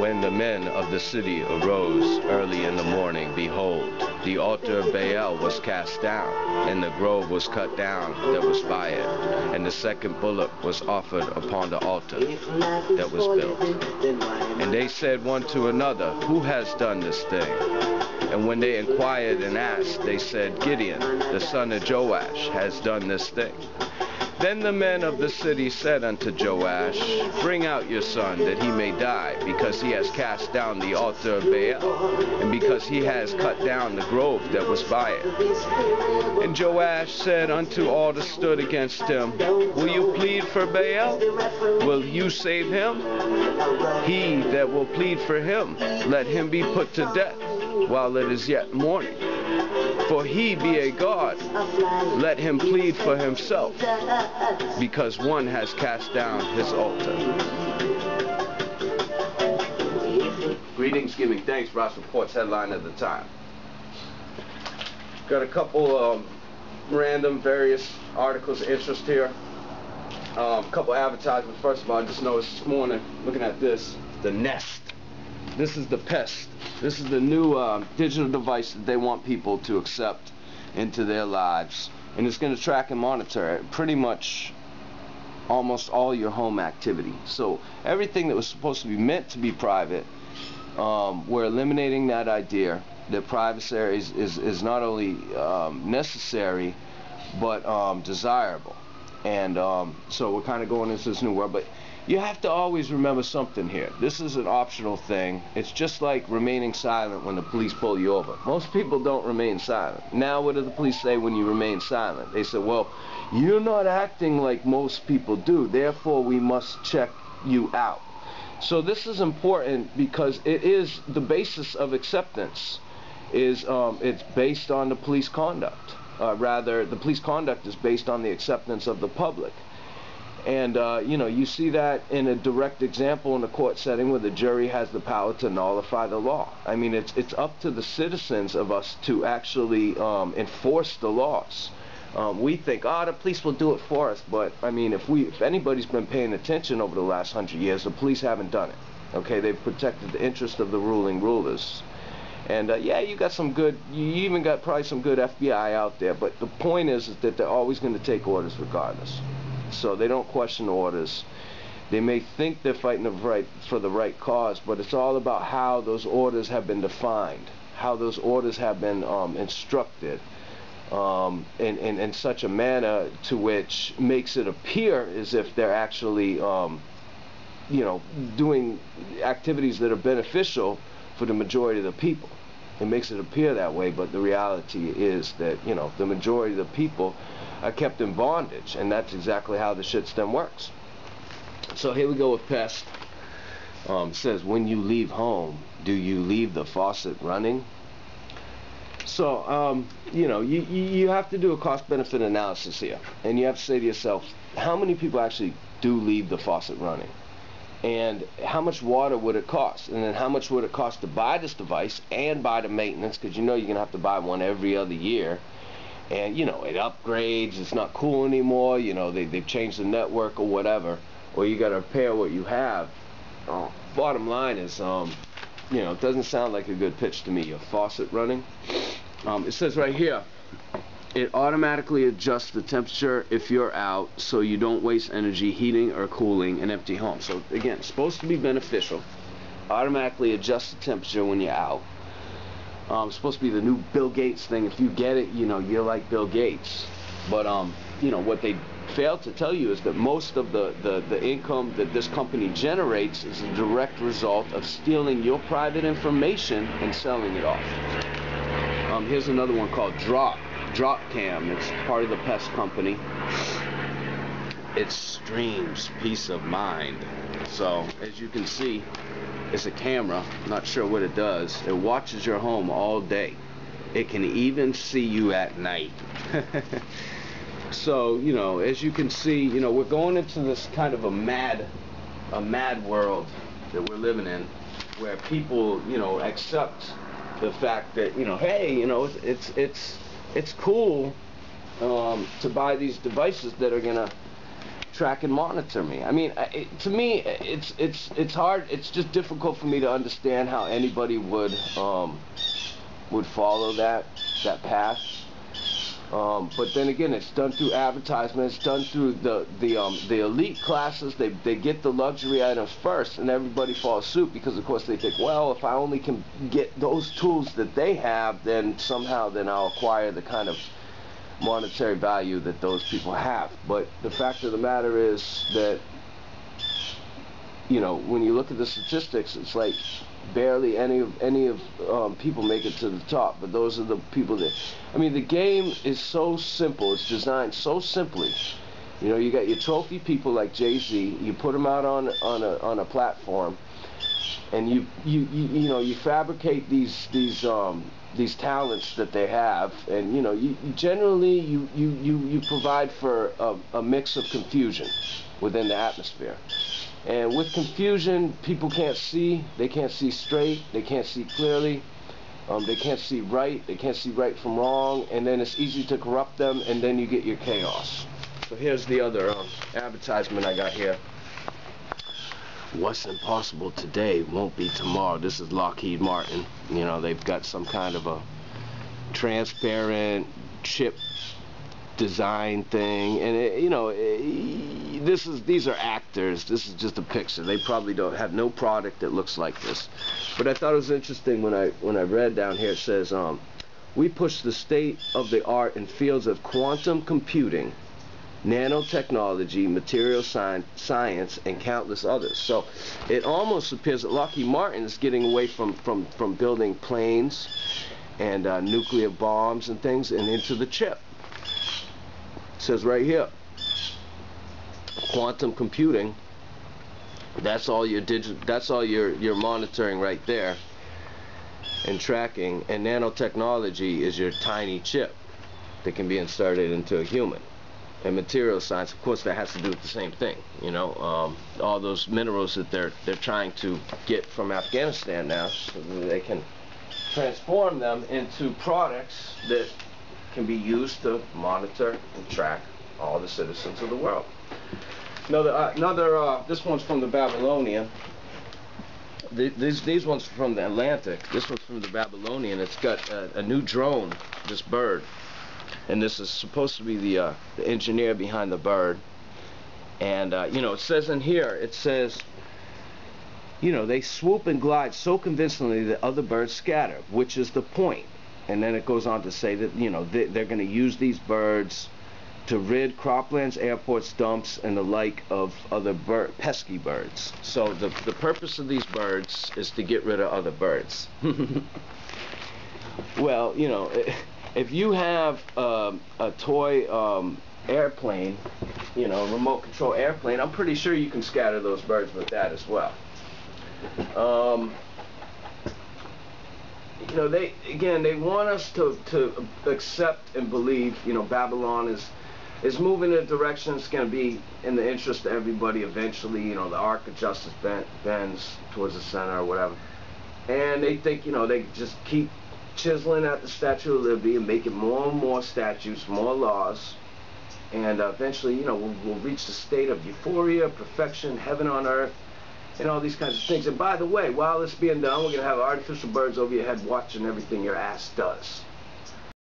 When the men of the city arose early in the morning, behold, the altar of Baal was cast down, and the grove was cut down that was by it, and the second bullock was offered upon the altar that was built. And they said one to another, Who has done this thing? And when they inquired and asked, they said, Gideon, the son of Joash, has done this thing. Then the men of the city said unto Joash, Bring out your son, that he may die, because he has cast down the altar of Baal, and because he has cut down the grove that was by it. And Joash said unto all that stood against him, Will you plead for Baal? Will you save him? He that will plead for him, let him be put to death, while it is yet morning. For he be a god, let him plead for himself, because one has cast down his altar. Greetings, giving thanks, Ross Report's headline at the time. Got a couple random various articles of interest here. A couple advertisements. First of all, I just noticed this morning, looking at this, the Nest. This is the Pest. This is the new digital device that they want people to accept into their lives. And it's going to track and monitor pretty much almost all your home activity. So everything that was supposed to be meant to be private, we're eliminating that idea that privacy is not only necessary, but desirable. And so we're kind of going into this new world. But you have to always remember something here. This is an optional thing. It's just like remaining silent when the police pull you over. Most people don't remain silent. Now what do the police say when you remain silent? They say, well, you're not acting like most people do, therefore we must check you out. So this is important because it is the basis of acceptance. It's based on the police conduct. Rather, the police conduct is based on the acceptance of the public. And you know, you see that in a direct example in a court setting where the jury has the power to nullify the law. I mean, it's up to the citizens of us to actually enforce the laws. We think, the police will do it for us, but I mean, if anybody's been paying attention over the last 100 years, the police haven't done it. Okay, they've protected the interest of the ruling rulers. And yeah, you got some good, you even got probably some good FBI out there, but the point is that they're always going to take orders regardless. So they don't question orders. They may think they're fighting for the right cause, but it's all about how those orders have been defined, how those orders have been instructed in such a manner to which makes it appear as if they're actually you know, doing activities that are beneficial for the majority of the people. It makes it appear that way, but the reality is that, you know, the majority of the people are kept in bondage, and that's exactly how the shit stem works. So here we go with Pest. It says, when you leave home, do you leave the faucet running? So, you know, you have to do a cost-benefit analysis here, and you have to say to yourself, how many people actually do leave the faucet running? And how much water would it cost? And then how much would it cost to buy this device and buy the maintenance? Because you know you're going to have to buy one every other year. And, you know, it upgrades, it's not cool anymore, you know, they've changed the network or whatever. Or you got to repair what you have. Bottom line is, you know, it doesn't sound like a good pitch to me. Your faucet running. It says right here, it automatically adjusts the temperature if you're out, so you don't waste energy heating or cooling an empty home. So again, it's supposed to be beneficial. Automatically adjusts the temperature when you're out. It's supposed to be the new Bill Gates thing. If you get it, you know, you're like Bill Gates. But you know, what they fail to tell you is that most of the income that this company generates is a direct result of stealing your private information and selling it off. Here's another one called Dropcam. It's part of the Pest company. It streams peace of mind. So as you can see, it's a camera. I'm not sure what it does. It watches your home all day. It can even see you at night. So, you know, as you can see, you know, we're going into this kind of a mad world that we're living in, where people, you know, accept the fact that, you know, hey, you know, it's cool to buy these devices that are gonna track and monitor me. I mean, to me, it's hard. It's just difficult for me to understand how anybody would follow that path. But then again, it's done through advertisements, done through the elite classes. They get the luxury items first, and everybody follows suit because, of course, they think, well, if I only can get those tools that they have, then somehow I'll acquire the kind of monetary value that those people have. But the fact of the matter is that, you know, when you look at the statistics, it's like barely any of people make it to the top. But those are the people that, I mean, the game is so simple. It's designed so simply. You know, you got your trophy people like Jay-Z. You put them out on a platform, and you know, you fabricate these talents that they have, and you know, you generally you provide for a mix of confusion within the atmosphere. And with confusion, people can't see. They can't see straight. They can't see clearly. They can't see right. They can't see right from wrong. And then it's easy to corrupt them, and then you get your chaos. So here's the other advertisement I got here. What's impossible today won't be tomorrow. This is Lockheed Martin. You know, they've got some kind of a transparent chip design thing, and you know, these are actors. This is just a picture. They probably don't have no product that looks like this. But I thought it was interesting when I read down here. It says, we push the state of the art in fields of quantum computing, nanotechnology, material science, and countless others. So it almost appears that Lockheed Martin is getting away from building planes and nuclear bombs and things, and into the chip. It says right here, quantum computing. That's all your monitoring right there, and tracking. And nanotechnology is your tiny chip that can be inserted into a human. And material science, of course, that has to do with the same thing. You know, all those minerals that they're trying to get from Afghanistan now, so that they can transform them into products that can be used to monitor and track all the citizens of the world. Another this one's from the Babylonian. These ones from the Atlantic. This one's from the Babylonian. It's got a new drone, this bird. And this is supposed to be the engineer behind the bird. And you know, it says in here, it says, you know, they swoop and glide so convincingly that other birds scatter, which is the point. And then it goes on to say that, you know, they're going to use these birds to rid croplands, airports, dumps, and the like of other pesky birds. So the purpose of these birds is to get rid of other birds. Well, you know, if you have a toy airplane, you know, remote control airplane, I'm pretty sure you can scatter those birds with that as well. You know, they want us to accept and believe, you know, Babylon is moving in a direction that's going to be in the interest of everybody eventually. You know, the arc of justice bends towards the center or whatever. And they think, you know, they just keep chiseling at the Statue of Liberty and making more and more statutes, more laws. And eventually, you know, we'll reach the state of euphoria, perfection, heaven on earth, and all these kinds of things. And by the way, while it's being done, we're going to have artificial birds over your head watching everything your ass does.